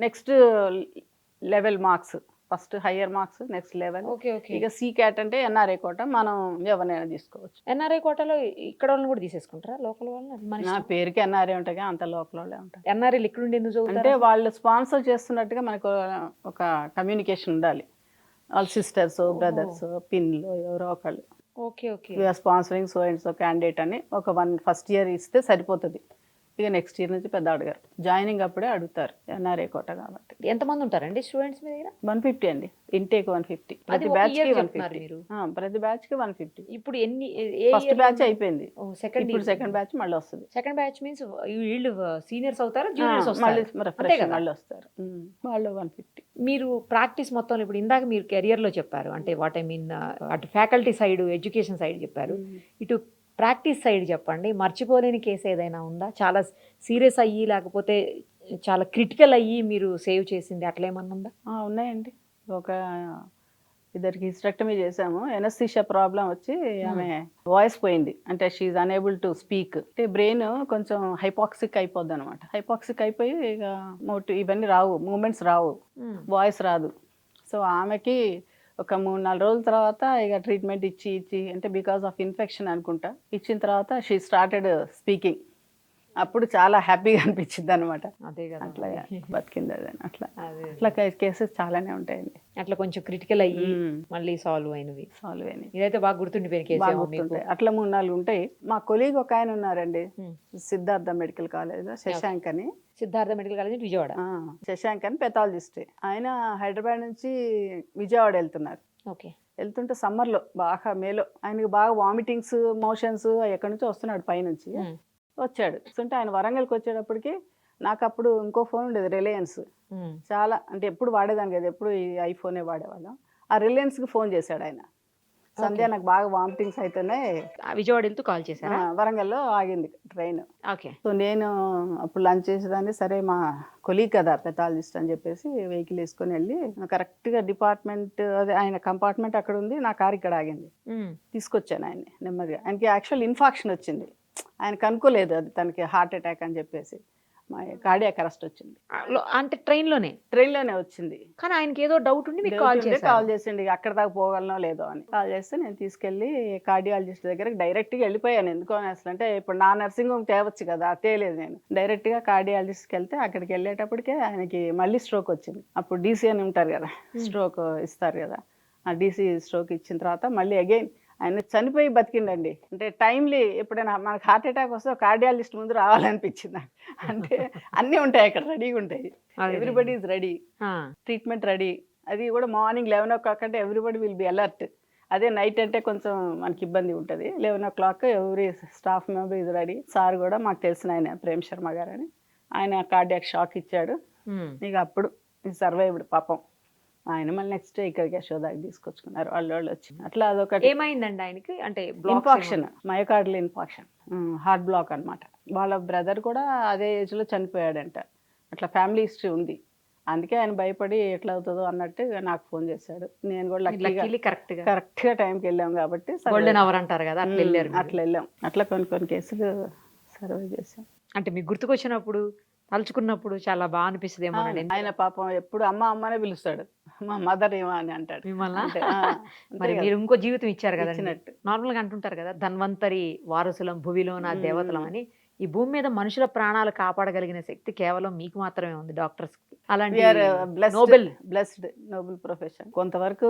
Next level marks, first higher marks, next level. ఇక సి క్యాట్ అంటే ఎన్ఆర్ఐ కోట, మనం ఎవరినైనా తీసుకోవచ్చు. ఎన్ఆర్ఐ కోటాలో ఇక్కడ వాళ్ళని కూడా తీసేసుకుంటారా లోకల్ వాళ్ళని? నా పేరుకి ఎన్ఆర్ఐ ఉంటాయి కానీ అంత లోకల్ వాళ్ళే ఉంటారు. ఎన్ఆర్ఐలు ఇక్కడ ఉండి ఎందుకు చదువుతారు? అంటే వాళ్ళు స్పాన్సర్ చేస్తున్నట్టుగా మనకు ఒక కమ్యూనికేషన్ ఉండాలి, వాళ్ళ సిస్టర్స్ బ్రదర్స్ పిన్లు ఎవరో ఒకళ్ళు. We are sponsoring so and so candidate అని ఒక ఫస్ట్ ఇయర్ ఇస్తే సరిపోతుంది. ఇక నెక్స్ట్ ఇయర్ నుంచి పెద్ద అడగారు, జాయినింగ్ అప్పుడే అడుగుతారు ఎన్ఆర్ఐ కోట కాబట్టి. ఎంతమంది ఉంటారండి స్టూడెంట్స్ మీ దగ్గర? 150 అండి, ఇంటేక్ 150, ప్రతి బ్యాచ్ కి 150. ప్రతి బ్యాచ్ కి 150. ఇప్పుడు ఎన్ని? ఫస్ట్ బ్యాచ్ అయిపోయింది, ఇప్పుడు సెకండ్ బ్యాచ్ మళ్ళీ వస్తుంది. సెకండ్ బ్యాచ్ మీన్స్ వీళ్ళు సీనియర్స్ అవుతారు, జూనియర్స్ మళ్ళీ మళ్ళీ వస్తారు వాళ్ళు 150. మీరు ప్రాక్టీస్ మొత్తం ఇప్పుడు ఇందాక మీరు కెరియర్లో చెప్పారు, అంటే వాట్ ఐ మీన్ అటు ఫ్యాకల్టీ సైడ్ ఎడ్యుకేషన్ సైడ్ చెప్పారు, ఇటు ప్రాక్టీస్ సైడ్ చెప్పండి. మర్చిపోలేని కేసు ఏదైనా ఉందా, చాలా సీరియస్ అయ్యి లేకపోతే చాలా క్రిటికల్ అయ్యి మీరు సేవ్ చేసింది అట్లా ఏమన్నా ఉందా? ఉన్నాయండి. ఒక ఇద్దరికి హిస్టెక్టమీ చేసాము, ఎనస్థీషియా ప్రాబ్లం వచ్చి ఆమె వాయిస్ పోయింది, అంటే షీఈ్ అనేబుల్ టు స్పీక్. అంటే బ్రెయిన్ కొంచెం హైపాక్సిక్ అయిపోద్ది అనమాట. హైపాక్సిక్ అయిపోయి ఇక ఇవన్నీ రావు, మూమెంట్స్ రావు, వాయిస్ రాదు. సో ఆమెకి ఒక 3-4 రోజుల తర్వాత ఇక ట్రీట్మెంట్ ఇచ్చి అంటే బికాస్ ఆఫ్ ఇన్ఫెక్షన్ అనుకుంటా, ఇచ్చిన తర్వాత షీ స్టార్టెడ్ స్పీకింగ్. అప్పుడు చాలా హ్యాపీగా అనిపించింది అనమాట. అదే కదా, అట్లా బతికింది అదే. అట్లా కేసెస్ చాలానే ఉంటాయండి, అట్లా కొంచెం క్రిటికల్ అయ్యి మళ్ళీ సాల్వ్ అయినవి. ఇదైతే బాగా గుర్తుండిపోయిన కేసు. అట్లా 3-4 ఉంటాయి. మా కొలీగ్ ఒక ఆయన ఉన్నారండి, సిద్ధార్థ మెడికల్ కాలేజ్లో, శశాంక్ అని. Siddhartha medical college Vijayawada. శశాంక్ అని పెథాలజిస్ట్. ఆయన హైదరాబాద్ నుంచి విజయవాడ వెళ్తున్నారు. వెళ్తుంటే సమ్మర్లో బాగా మేలో ఆయనకి బాగా వామిటింగ్స్ మోషన్స్ ఎక్కడి నుంచో వస్తున్నాడు పైనుంచి. వచ్చాడు వస్తుంటే ఆయన వరంగల్కి వచ్చేటప్పటికి నాకు అప్పుడు ఇంకో ఫోన్ ఉండేది, రిలయన్స్. చాలా అంటే ఎప్పుడు వాడేదాన్ని కదా, ఎప్పుడు ఈ ఐఫోనే వాడేవాళ్ళం. ఆ రిలయన్స్కి ఫోన్ చేశాడు ఆయన, సంధ్య నాకు బాగా వామిటింగ్స్ అయితేనే. విజయవాడ వెళ్తూ కాల్ చేశారా? వరంగల్లో ఆగింది ట్రైన్. ఓకే. సో నేను అప్పుడు లంచ్ చేసేదాన్ని, సరే మా కొలీగ్ కదా పెథాలజిస్ట్ అని చెప్పేసి వెహికల్ వేసుకొని వెళ్ళి కరెక్ట్గా డిపార్ట్మెంట్ అదే ఆయన కంపార్ట్మెంట్ అక్కడ ఉంది, నా కార్ ఇక్కడ ఆగింది. తీసుకొచ్చాను ఆయన్ని నెమ్మదిగా. ఆయనకి యాక్చువల్ ఇన్ఫాక్షన్ వచ్చింది, ఆయన కనుక్కోలేదు అది తనకి హార్ట్ అటాక్ అని చెప్పేసి, కార్డియాక్ అరెస్ట్ వచ్చింది. అంటే ట్రైన్లోనే వచ్చింది. కానీ ఆయనకి ఏదో డౌట్ ఉండి మీకు కాల్ చేసిండి, అక్కడ దాకా పోగలనో లేదో అని. కాల్ చేస్తే నేను తీసుకెళ్ళి కార్డియాలజిస్ట్ దగ్గరికి డైరెక్ట్గా వెళ్ళిపోయాను. ఎందుకో అసలు అంటే ఇప్పుడు నా నర్సింగ్ హోమ్ తేవచ్చు కదా, తేలేదు. నేను డైరెక్ట్గా కార్డియాలజిస్ట్కి వెళ్తే అక్కడికి వెళ్ళేటప్పటికే ఆయనకి మళ్ళీ స్ట్రోక్ వచ్చింది. అప్పుడు డీసీ అని ఉంటారు కదా, స్ట్రోక్ ఇస్తారు కదా, ఆ డీసీ స్ట్రోక్ ఇచ్చిన తర్వాత మళ్ళీ అగైన్ ఆయన చనిపోయి బతికిండండి. అంటే టైమ్లీ ఎప్పుడైనా మనకు హార్ట్ అటాక్ వస్తే కార్డియాలజిస్ట్ ముందు రావాలనిపించింది నాకు. అంటే అన్నీ ఉంటాయి అక్కడ, రెడీగా ఉంటాయి, everybody is ready, treatment ready. అది కూడా మార్నింగ్ 11 o'clock అంటే ఎవ్రీబడి విల్ బి అలర్ట్. అదే నైట్ అంటే కొంచెం మనకి ఇబ్బంది ఉంటుంది. 11 o'clock every staff member is ready. Sir కూడా మాకు తెలిసిన ఆయన ప్రేమ్ శర్మ గారు అని, ఆయన కార్డియాక్ షాక్ ఇచ్చాడు. ఇక అప్పుడు సర్వైవ్డ్ పాపం. ఆయన మళ్ళీ నెక్స్ట్ డే ఇక్కడికి యశోదాకి తీసుకొచ్చుకున్నారు వాళ్ళు వచ్చి. అట్లా అదొకటి. ఏమైందండి ఆయనకి? అంటే infarction, myocardial infarction, heart block అనమాట. వాళ్ళ బ్రదర్ కూడా అదే ఏజ్లో చనిపోయాడంట. అట్లా ఫ్యామిలీ హిస్టరీ ఉంది. అందుకే ఆయన భయపడి ఎట్లా అవుతుందో అన్నట్టు నాకు ఫోన్ చేశాడు. నేను కూడా లక్కీగా కరెక్ట్గా టైంకి వెళ్ళాం కాబట్టి గోల్డెన్ అవర్ అంటారు కదా, అట్లా వెళ్ళాం. అట్లా కొన్ని కేసులు సర్వే చేసాం. అంటే మీకు గుర్తుకొచ్చినప్పుడు తలుచుకున్నప్పుడు చాలా బాగా అనిపిస్తుంది ఏమో. ఆయన పాపం ఎప్పుడు అమ్మ అమ్మనే పిలుస్తాడు, మా మదర్ ఏమో అని అంటాడు. మరి మీరు ఇంకో జీవితం ఇచ్చారు కదా, నార్మల్గా అంటుంటారు కదా, ధన్వంతరి వారసులం భువిలో నా దేవతలం అని. ఈ భూమి మీద మనుషుల ప్రాణాలు కాపాడగలిగిన శక్తి కేవలం మీకు మాత్రమే ఉంది, డాక్టర్స్. అలాంటి బ్లెస్డ్ నోబెల్ ప్రొఫెషన్. కొంతవరకు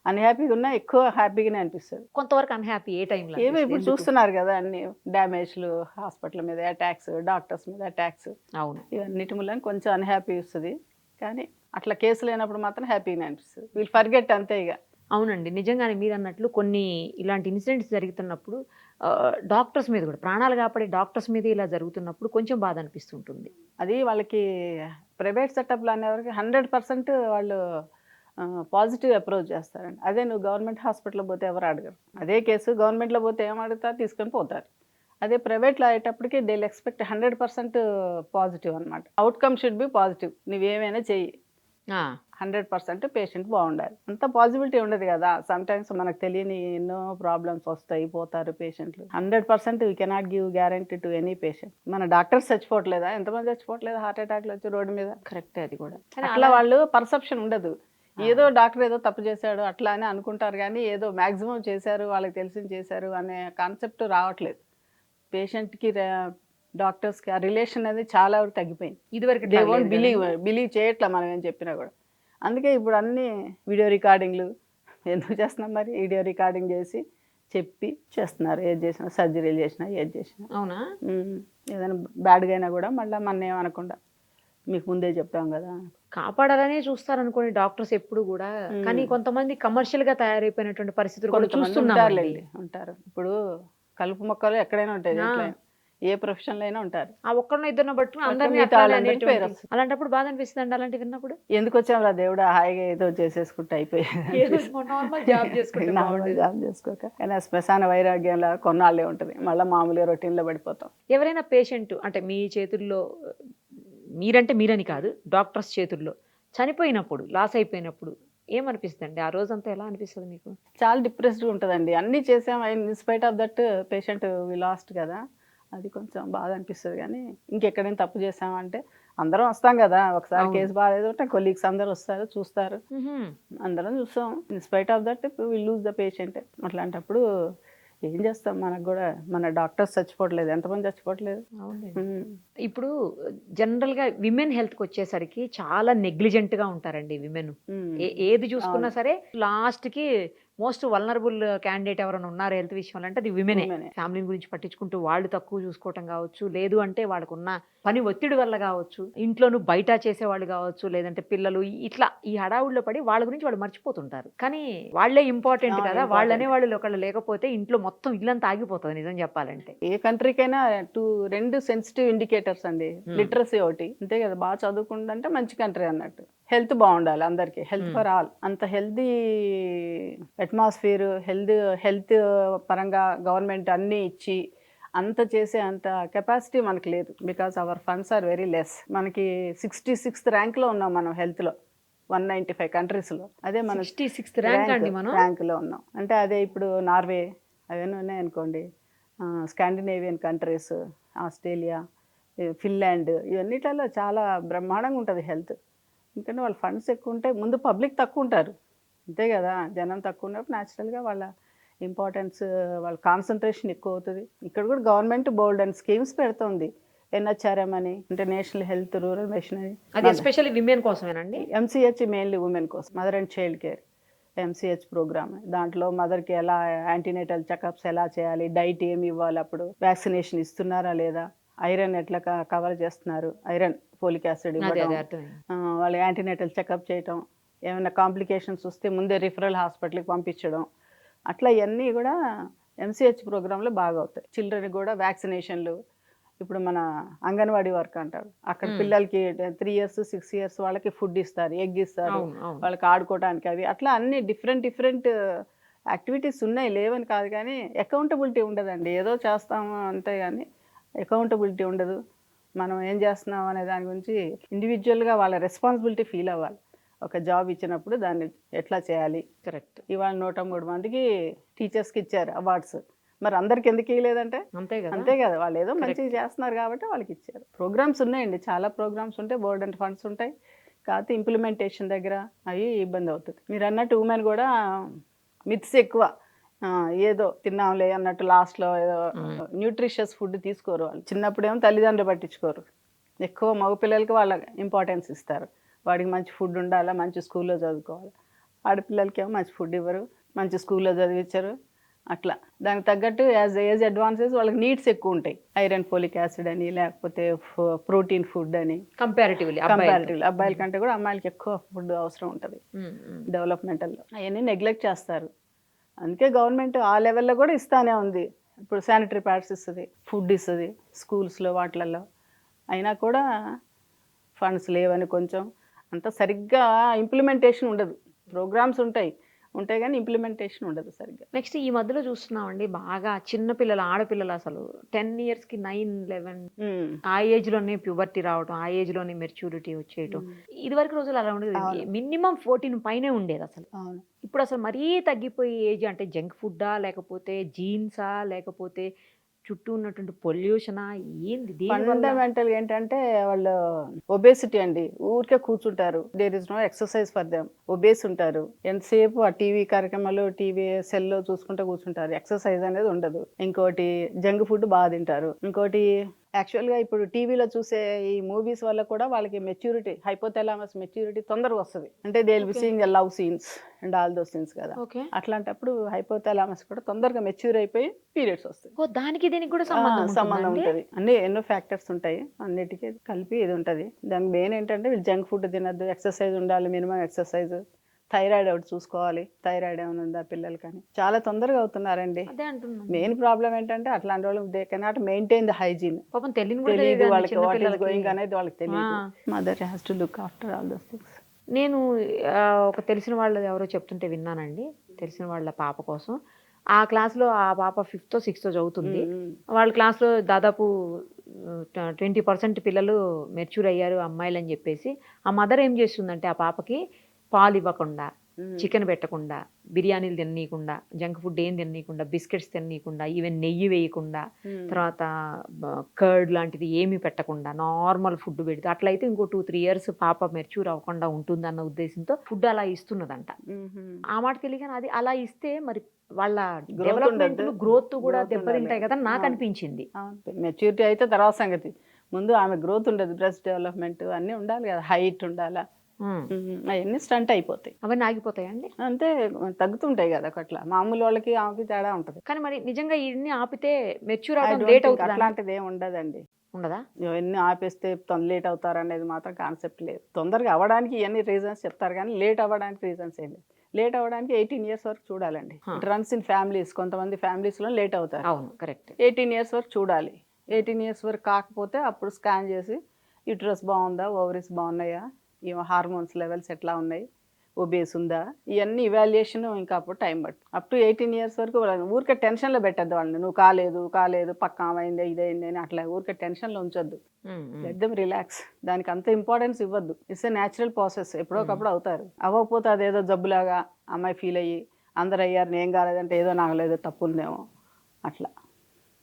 అన్హ్యాపీగా ఉన్నా ఎక్కువ హ్యాపీగానే అనిపిస్తుంది. కొంతవరకు అన్‌హ్యాపీ ఏ టైంలో ఏవో ఇప్పుడు అనిపిస్తది? ఎందుకు? చూస్తున్నారు కదా అన్ని డ్యామేజ్లు, హాస్పిటల్ మీద అటాక్స్, డాక్టర్స్ మీద అటాక్స్, అవును. ఇవన్నిటి మూలంగా కొంచెం అన్హ్యాపీ వస్తుంది. కానీ అట్లా కేసు లేనప్పుడు మాత్రం హ్యాపీగానే అనిపిస్తుంది. వీళ్ళు ఫర్గెట్ అంతే ఇక. అవునండి. నిజంగానే మీరన్నట్లు కొన్ని ఇలాంటి ఇన్సిడెంట్స్ జరుగుతున్నప్పుడు డాక్టర్స్ మీద కూడా ప్రాణాలు కాపాడే డాక్టర్స్ మీద ఇలా జరుగుతున్నప్పుడు కొంచెం బాధ అనిపిస్తుంటుంది. అది వాళ్ళకి ప్రైవేట్ సెటప్లో అనేవారికి 100% వాళ్ళు పాజిటివ్ అప్రోచ్ చేస్తారండి. అదే నువ్వు గవర్నమెంట్ హాస్పిటల్లో పోతే ఎవరు అడగరు. అదే కేసు గవర్నమెంట్లో పోతే ఏం అడుగుతారు, తీసుకొని పోతారు. అదే ప్రైవేట్లో అయ్యేటప్పటికి దే ఎక్స్పెక్ట్ 100% పాజిటివ్ అనమాట. Outcome should be positive. నువ్వేమైనా చెయ్యి, ఆ! 100% పేషెంట్ బాగుండాలి. అంత పాజిబిలిటీ ఉండదు కదా. సమ్ టైమ్స్ మనకు తెలియని ఎన్నో ప్రాబ్లమ్స్ వస్తాయి, పోతారు పేషెంట్లు. 100% we cannot give guarantee to any patient. మన డాక్టర్స్ చచ్చిపోవట్లేదా? ఎంతమంది చచ్చిపోవట్లేదు హార్ట్ అటాక్లు వచ్చి రోడ్డు మీద? కరెక్టే అది కూడా. కానీ అట్లా వాళ్ళు పర్సెప్షన్ ఉండదు. ఏదో డాక్టర్ ఏదో తప్పు చేశాడు అట్లా అని అనుకుంటారు, కానీ ఏదో మ్యాక్సిమం చేశారు, వాళ్ళకి తెలిసింది చేశారు అనే కాన్సెప్ట్ రావట్లేదు. పేషెంట్కి డాక్టర్స్కి ఆ రిలేషన్ అనేది చాలా వరకు తగ్గిపోయింది. ఇదివరకు దే ఇట్లా వోంట్ లేదు కదండి. బిలీవ్ చేయట్లా మనం ఏం చెప్పినా కూడా. అందుకే ఇప్పుడు అన్ని వీడియో రికార్డింగ్లు ఎందుకు చేస్తున్నాం మరి? వీడియో రికార్డింగ్ చేసి చెప్పి చేస్తున్నారు. ఏది చేసినా, సర్జరీలు చేసినా, ఏది చేసినా. అవునా? ఏదైనా బ్యాడ్గా అయినా కూడా మళ్ళీ మన ఏమనకుండా మీకు ముందే చెప్పాం కదా. కాపాడాలనే చూస్తారనుకోండి డాక్టర్స్ ఎప్పుడు కూడా. కానీ కొంతమంది కమర్షియల్‌గా తయారైపోయినటువంటి పరిస్థితులు కూడా కొంతమంది చూస్తున్నామండి. ఉంటారులేండి, ఉంటారు. ఇప్పుడు కలుపు మొక్కలు ఎక్కడైనా ఉంటాయి, ఆ! ఎట్లయినా ఏ ప్రొఫెషన్లో అయినా ఉంటారు. ఆ ఒక్కరినో ఇద్దరినో పట్టుకొని అందరిని మిగతా అట్లానే వాళ్ళందరికీ పేరు అనేటువంటి వస్తుంది. అలాంటప్పుడు బాధ అనిపిస్తుందండి అలాంటివి విన్నప్పుడు. ఎందుకు వచ్చాంరా దేవుడా, హాయిగా ఏదో చేసేసుకుంటే అయిపోయేది. ఏదో నార్మల్ జాబ్ చేసుకుంటే నార్మల్ బాగుండేది. జాబ్ చేసుకోక, కానీ ఆ శ్మశాన వైరాగ్యంలో కొన్నాళ్ళే ఉంటుంది, మళ్ళీ మామూలుగా రొటీన్లో పడిపోతాం. ఎవరైనా పేషెంట్ అంటే మీ చేతుల్లో మీరంటే మీరని కాదు డాక్టర్స్ చేతుల్లో చనిపోయినప్పుడు, లాస్ అయిపోయినప్పుడు ఏమనిపిస్తుందండి? ఆ రోజంతా ఎలా అనిపిస్తది మీకు? చాలా డిప్రెస్డ్గా ఉంటుందండి. అన్నీ చేసాం, in spite of that patient we lost కదా. అది కొంచెం బాధ అనిపిస్తుంది. కానీ ఇంకెక్కడైనా తప్పు చేసామంటే అందరం వస్తాం కదా. ఒకసారి అవును. కేసు బాగాలేదు అంటే కొలీగ్స్ అందరూ వస్తారు, చూస్తారు, హుహు. అందరం చూస్తాం. In spite of that will lose the patient. అట్లాంటప్పుడు ఏం చేస్తాం? మనకు కూడా మన డాక్టర్స్ చచ్చిపోవట్లేదు, ఎంతమంది చచ్చిపోవట్లేదు. అవునండి. ఉమ్, ఇప్పుడు జనరల్‌గా విమెన్ హెల్త్‌కొచ్చేసరికి చాలా నెగ్లిజెంట్‌గా ఉంటారండి విమెన్. ఉమ్, ఏది చూసుకున్నా అవును, సరే లాస్ట్‌కి మోస్ట్ వల్నరబుల్ క్యాండిడేట్ ఎవరైనా ఉన్నారు హెల్త్ విషయంలో అంటే అది విమెనే. women ఏ. ఫ్యామిలీని గురించి పట్టించుకుంటూ వాళ్ళు తక్కువ చూసుకోవటం కావచ్చు, లేదు అంటే వాళ్ళకున్న పని ఒత్తిడి వల్ల కావచ్చు, ఇంట్లోనూ బయట చేసేవాళ్ళు కావచ్చు, లేదంటే పిల్లలు ఇట్లా ఈ హడావుడిలో పడి వాళ్ళ గురించి వాళ్ళు మర్చిపోతుంటారు. కానీ వాళ్ళే ఇంపార్టెంట్ అవును, కదా! important. వాళ్ళనే వాళ్ళు ఒకళ్ళు లేకపోతే ఇంట్లో మొత్తం ఇల్లంతా ఆగిపోతది నిజం చెప్పాలంటే. ఏ కంట్రీకైనా రెండు సెన్సిటివ్ ఇండికేటర్స్ అండి. హ్మ్. లిటరసీ ఒకటి, అంతే కదా. బాగా చదువుకుంటే మంచి కంట్రీ అన్నట్టు. హెల్త్ బాగుండాలి అందరికీ, హెల్త్ ఫర్ ఆల్. అంత హెల్తీ అట్మాస్ఫియర్, హెల్త్ పరంగా గవర్నమెంట్ అన్నీ ఇచ్చి అంత చేసే అంత కెపాసిటీ మనకు లేదు. Because our funds are very less. మనకి 66th ర్యాంక్లో ఉన్నాం మనం హెల్త్లో 195 కంట్రీస్లో. అదే మన 66th ర్యాంక్ అండి మనం. ర్యాంక్లో ఉన్నాం. అంటే అదే ఇప్పుడు నార్వే అవన్నీ ఉన్నాయనుకోండి, స్కాండినేవియన్ కంట్రీస్, ఆస్ట్రేలియా, ఫిన్లాండ్, ఇవన్నిటిలో చాలా బ్రహ్మాండంగా ఉంటుంది హెల్త్. ఎందుకంటే వాళ్ళ ఫండ్స్ ఎక్కువ ఉంటాయి, ముందు పబ్లిక్ తక్కువ ఉంటారు, అంతే కదా. జనం తక్కువ ఉన్నప్పుడు న్యాచురల్గా వాళ్ళ ఇంపార్టెన్స్, వాళ్ళ కాన్సన్ట్రేషన్ ఎక్కువ అవుతుంది. ఇక్కడ కూడా గవర్నమెంట్ బోల్డ్ అండ్ స్కీమ్స్ పెడుతుంది. NHRM అని, అంటే నేషనల్ హెల్త్ రూరల్ మిషన్ అని. అది ఎస్పెషల్లీ విమెన్ కోసమేనండి? MCH మెయిన్లీ ఉమెన్ కోసం, mother and child care MCH programme. దాంట్లో మదర్కి ఎలా యాంటీనేటల్ చెకప్స్ ఎలా చేయాలి, డైట్ ఏమి ఇవ్వాలి, అప్పుడు వ్యాక్సినేషన్ ఇస్తున్నారా లేదా, ఐరన్ ఎట్లా కవర్ చేస్తున్నారు, ఐరన్ ఫోలిక్ యాసిడ్ అదే ఇవ్వడం, అదే అర్థమైంది. వాళ్ళు యాంటీనేటల్ చెకప్ చేయటం, ఏమైనా కాంప్లికేషన్స్ వస్తే ముందే రిఫరల్ హాస్పిటల్కి పంపించడం, అట్లా ఇవన్నీ కూడా MCH ప్రోగ్రాంలో బాగా అవుతాయి. చిల్డ్రన్కి కూడా వ్యాక్సినేషన్లు, ఇప్పుడు మన అంగన్వాడీ వర్క్ అంటారు, అక్కడ పిల్లలకి 3 years 6 years వాళ్ళకి ఫుడ్ ఇస్తారు, ఎగ్ ఇస్తారు, అవును అవును. వాళ్ళకి ఆడుకోవడానికి అవి, అట్లా అన్ని డిఫరెంట్ యాక్టివిటీస్ ఉన్నాయి, లేవని కాదు. కానీ అకౌంటబిలిటీ ఉండదండి. ఏదో చేస్తాము అంతే, కానీ అకౌంటబిలిటీ ఉండదు. మనం ఏం చేస్తున్నాం అనే దాని గురించి ఇండివిజువల్గా వాళ్ళ రెస్పాన్సిబిలిటీ ఫీల్ అవ్వాలి. ఒక జాబ్ ఇచ్చినప్పుడు దాన్ని ఎట్లా చేయాలి. కరెక్ట్. ఇవాళ 103 మందికి టీచర్స్కి ఇచ్చారు అవార్డ్స్, మరి అందరికి ఎందుకు ఇవ్వలేదంటే అంతే కదా. అంతే కదా, వాళ్ళు ఏదో మంచిగా చేస్తున్నారు కాబట్టి వాళ్ళకి ఇచ్చారు. ప్రోగ్రామ్స్ ఉన్నాయండి, చాలా ప్రోగ్రామ్స్ ఉంటాయి, బోర్డ్ అండ్ ఫండ్స్ ఉంటాయి. కాకపోతే ఇంప్లిమెంటేషన్ దగ్గర అవి ఇబ్బంది అవుతుంది. మీరు అన్నట్టు ఉమెన్ కూడా మిత్స్ ఎక్కువ, ఏదో తిన్నాంలే అన్నట్టు లాస్ట్లో ఏదో న్యూట్రిషియస్ ఫుడ్ తీసుకోరు వాళ్ళు. చిన్నప్పుడేమో తల్లిదండ్రులు పట్టించుకోరు, ఎక్కువ మగపిల్లలకి వాళ్ళ ఇంపార్టెన్స్ ఇస్తారు. వాడికి మంచి ఫుడ్ ఉండాలా, మంచి స్కూల్లో చదువుకోవాలి. ఆడపిల్లలకేమో మంచి ఫుడ్ ఇవ్వరు, మంచి స్కూల్లో చదివించరు. అట్లా దానికి తగ్గట్టు యాజ్ ఏజ్ అడ్వాన్సెస్ వాళ్ళకి నీడ్స్ ఎక్కువ ఉంటాయి. ఐరన్, ఫోలిక్ యాసిడ్ అని, లేకపోతే ప్రోటీన్ ఫుడ్ అని. కంపారిటివ్లీ అబ్బాయిల కంటే కూడా అమ్మాయిలకి ఎక్కువ ఫుడ్ అవసరం ఉంటుంది డెవలప్మెంటల్లో. అవన్నీ నెగ్లెక్ట్ చేస్తారు. అందుకే గవర్నమెంట్ ఆ లెవెల్లో కూడా ఇస్తానే ఉంది. ఇప్పుడు శానిటరీ ప్యాడ్స్ ఇస్తుంది, ఫుడ్ ఇస్తుంది స్కూల్స్లో వాటిలలో. అయినా కూడా ఫండ్స్ లేవని కొంచెం అంత సరిగ్గా ఇంప్లిమెంటేషన్ ఉండదు. ప్రోగ్రామ్స్ ఉంటాయి కానీ ఇంప్లిమెంటేషన్ ఉండదు సరిగ్గా. నెక్స్ట్ ఈ మధ్యలో చూస్తున్నామండి, బాగా చిన్న పిల్లలు, ఆడపిల్లలు అసలు 10 yearsకి 9, 11 ఆ ఏజ్లోనే ప్యూబర్టీ రావడం, ఆ ఏజ్లోనే మెచ్యూరిటీ వచ్చేయటం. ఇదివరకు రోజులు అలా ఉండేది, మినిమం 14 పైనే ఉండేది అసలు. ఇప్పుడు అసలు మరీ తగ్గిపోయి ఏజ్. అంటే జంక్ ఫుడ్డా, లేకపోతే జీన్సా, లేకపోతే చుట్టూ ఉన్నటువంటి పొల్యూషనా, ఏంది? ఫండమెంటల్ ఏంటంటే వాళ్ళు ఒబేసిటీ అండి. ఊరికే కూర్చుంటారు, there is no exercise for them. Obese ఉంటారు, ఎంతసేపు ఆ టీవీ కార్యక్రమాలు, టీవీ సెల్లో చూసుకుంటూ కూర్చుంటారు. ఎక్సర్సైజ్ అనేది ఉండదు. ఇంకోటి జంక్ ఫుడ్ బాగా తింటారు. ఇంకోటి యాక్చువల్గా ఇప్పుడు టీవీలో చూసే ఈ మూవీస్ వల్ల కూడా వాళ్ళకి మెచ్యూరిటీ, హైపోథాలమస్ మెచ్యూరిటీ తొందరగా వస్తుంది. అంటే they will be seeing love scenes and all those scenes కదా. అట్లాంటప్పుడు హైపోథాలమస్ కూడా తొందరగా మెచ్యూర్ అయిపోయి పీరియడ్స్ వస్తాయి. దానికి దీనికి కూడా సంబంధం ఉంటుంది. అన్ని ఎన్నో ఫ్యాక్టర్స్ ఉంటాయి, అన్నిటికీ కలిపి ఇది ఉంటుంది. దానికి మెయిన్ ఏంటంటే వీళ్ళు జంక్ ఫుడ్ తినద్దు, ఎక్సర్సైజ్ ఉండాలి, మినిమం ఎక్సర్సైజ్. థైరాయిడ్ ఒకటి చూసుకోవాలి, థైరాయిడ్ ఏమైనా ఉందా పిల్లలు. కానీ చాలా తొందరగా అవుతున్నారండి. మెయిన్ ప్రాబ్లం ఏంటంటే అట్లాంటి వాళ్ళు they cannot maintain the hygiene. తెలియదు వాళ్ళకి వాట్ ఈస్ గోయింగ్ అనేది వాళ్ళకి తెలియదు. Mother has to look after all those things. నేను ఒక తెలిసిన వాళ్ళు ఎవరో చెప్తుంటే విన్నానండి, తెలిసిన వాళ్ళ పాప కోసం. ఆ క్లాస్లో ఆ పాప 5th or 6th చదువుతుంది. వాళ్ళ క్లాస్లో దాదాపు 20% పిల్లలు మెచ్యూర్ అయ్యారు అమ్మాయిలు అని చెప్పేసి, ఆ మదర్ ఏం చేస్తుందంటే ఆ పాపకి పాలు ఇవ్వకుండా, చికెన్ పెట్టకుండా, బిర్యానీలు తిననీయకుండా, జంక్ ఫుడ్ ఏం తిననీయకుండా, బిస్కెట్స్ తిననీయకుండా, ఈవెన్ నెయ్యి వేయకుండా, తర్వాత కర్డ్ లాంటిది ఏమీ పెట్టకుండా నార్మల్ ఫుడ్ పెడితే, అట్లయితే ఇంకో 2-3 years పాప మెచ్యూర్ అవ్వకుండా ఉంటుందన్న ఉద్దేశంతో ఫుడ్ అలా ఇస్తున్నదంట. ఆ మాట తెలియగానే అది అలా ఇస్తే మరి వాళ్ళ డెవలప్మెంట్, గ్రోత్ కూడా దెబ్బతింటాయి కదా నాకు అనిపించింది. మెచ్యూరిటీ అయితే తర్వాత సంగతి, ముందు ఆమె గ్రోత్ ఉండదు, బ్రెస్ట్ డెవలప్మెంట్ అన్నీ ఉండాలి కదా, హైట్ ఉండాలా, అవన్నీ స్టంట్ అయిపోతాయి. అవన్నీ ఆగిపోతాయండి, అంతే తగ్గుతుంటాయి కదా. అట్లా మామూలు వాళ్ళకి ఆమెకి తేడా ఉంటుంది. కానీ మరి నిజంగా ఇవన్నీ ఆపితే మెచ్యూర్ అవడం లేట్ అవుతుంది, అట్లాంటిది ఏమి ఉండదండి. ఉండదా? ఇవన్నీ ఆపేస్తే లేట్ అవుతారు అనేది మాత్రం కాన్సెప్ట్ లేదు. తొందరగా అవ్వడానికి ఇవన్నీ రీజన్స్ చెప్తారు కానీ లేట్ అవ్వడానికి రీజన్స్ ఏం లేదు. లేట్ అవ్వడానికి 18 years వరకు చూడాలండి. It runs in families. కొంతమంది ఫ్యామిలీస్లో లేట్ అవుతారు. అవును, కరెక్ట్. 18 years వరకు చూడాలి. 18 years వరకు కాకపోతే అప్పుడు స్కాన్ చేసి యూట్రస్ బాగుందా, ఓవరీస్ బాగున్నాయా, హార్మోన్స్ లెవెల్స్ ఎట్లా ఉన్నాయి, ఒబేస్ ఉందా, ఇవన్నీ ఇవాల్యుయేషన్. ఇంకా అప్పుడు టైం పట్టు. అప్ టు 18 years వరకు ఊరికే టెన్షన్లో పెట్టద్దు వాళ్ళని. నువ్వు కాలేదు పక్క అయింది ఇదైంది అని అట్లా ఊరికే టెన్షన్లో ఉంచొద్దు. Let them relax. దానికి అంత ఇంపార్టెన్స్ ఇవ్వద్దు. It's a natural process. ఎప్పుడోకప్పుడు అవుతారు. అవ్వకపోతే అదేదో జబ్బులాగా అమ్మాయి ఫీల్ అయ్యి అందరు అయ్యారు నేను కాలేదంటే ఏదో నాకు లేదో తప్పు ఉందేమో అట్లా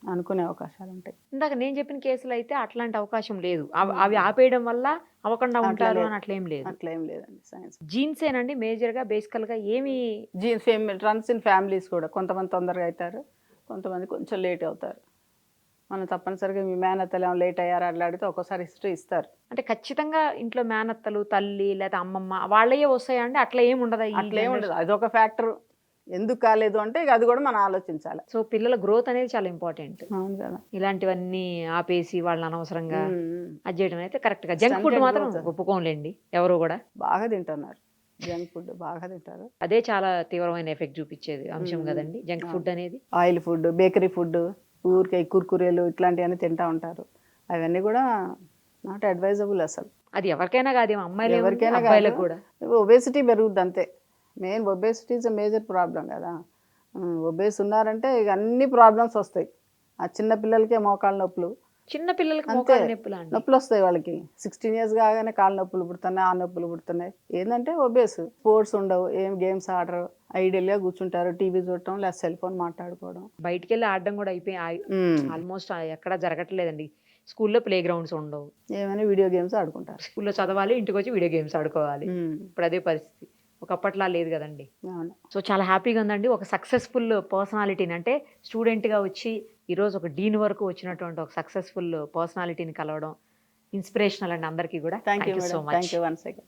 అనుకునే అవకాశాలు ఉంటాయి. ఇందాక నేను చెప్పిన కేసులు అయితే అట్లాంటి అవకాశం లేదు. అవి ఆపేయడం వల్ల అవ్వకుండా ఉంటారు అని అట్లేం లేదు. అట్లేం లేదండి. సైన్స్ జీన్స్ ఏనండి మేజర్గా, బేసికల్గా ఏమి జీన్స్ రన్స్ ఇన్ ఫ్యామిలీస్ కూడా. కొంతమంది తొందరగా అవుతారు, కొంతమంది కొంచెం లేట్ అవుతారు. మనం తప్పనిసరిగా మీ మేనత్తలు ఏమో లేట్ అయ్యారు అట్లా అడిగితే ఒక్కోసారి హిస్టరీ ఇస్తారు. అంటే ఖచ్చితంగా ఇంట్లో మేనత్తలు, తల్లి లేదా అమ్మమ్మ వాళ్ళే వస్తాయండి, అట్లా ఏమి ఉండదు. అట్లా ఏమి ఉండదు, అదొక ఫ్యాక్టర్. ఎందుకు కాలేదు అంటే అది కూడా మనం ఆలోచించాలి. సో పిల్లల గ్రోత్ అనేది చాలా ఇంపార్టెంట్. అవును కదా. ఇలాంటివన్నీ ఆపేసి వాళ్ళని అనవసరంగా అది చేయడం అయితే కరెక్ట్ గా. జంక్ ఫుడ్ మాత్రం ఒప్పుకోలేండి, ఎవరు కూడా బాగా తింటున్నారు. జంక్ ఫుడ్ బాగా తింటారు. అదే చాలా తీవ్రమైన ఎఫెక్ట్ చూపించేది అంశం కదండి జంక్ ఫుడ్ అనేది. ఆయిల్ ఫుడ్, బేకరీ ఫుడ్, ఊరికే కుర్కురేలు ఇట్లాంటివన్నీ తింటా ఉంటారు. అవన్నీ కూడా నాట్ అడ్వైజబుల్ అసలు. అది ఎవరికైనా కాదు, అమ్మాయిలు ఎవరికైనా కూడా. ఒబేసిటీ పెరుగుద్ది అంతే. Main obesity is a major problem కదా. ఒబేస్ ఉన్నారంటే ఇక అన్ని ప్రాబ్లమ్స్ వస్తాయి. ఆ చిన్న పిల్లలకే మోకాళ్ళ నొప్పులు, చిన్న పిల్లలకి నొప్పులు వస్తాయి. వాళ్ళకి 16 years కాగానే కాళ్ళ నొప్పులు పుడుతున్నాయి, ఆ నొప్పులు పుడుతున్నాయి. ఏంటంటే ఒబేస్. స్పోర్ట్స్ ఉండవు, ఏం గేమ్స్ ఆడరు, ఐడియల్గా కూర్చుంటారు, టీవీ చూడటం లేదా సెల్ ఫోన్ మాట్లాడుకోవడం. బయటికి వెళ్ళి ఆడడం కూడా అయిపోయి ఆల్మోస్ట్ ఎక్కడ జరగట్లేదండి. స్కూల్లో ప్లే గ్రౌండ్స్ ఉండవు, ఏమైనా వీడియో గేమ్స్ ఆడుకుంటారు. స్కూల్లో చదవాలి, ఇంటికి వచ్చి వీడియో గేమ్స్ ఆడుకోవాలి. ఇప్పుడు అదే పరిస్థితి, ఒకప్పట్లా లేదు కదండి. సో చాలా హ్యాపీగా ఉందండి. ఒక సక్సెస్ఫుల్ పర్సనాలిటీని, అంటే స్టూడెంట్గా వచ్చి ఈరోజు ఒక డీన్ వరకు వచ్చినటువంటి ఒక సక్సెస్ఫుల్ పర్సనాలిటీని కలవడం ఇన్స్పిరేషనల్ అండి అందరికీ కూడా. Thank you so much.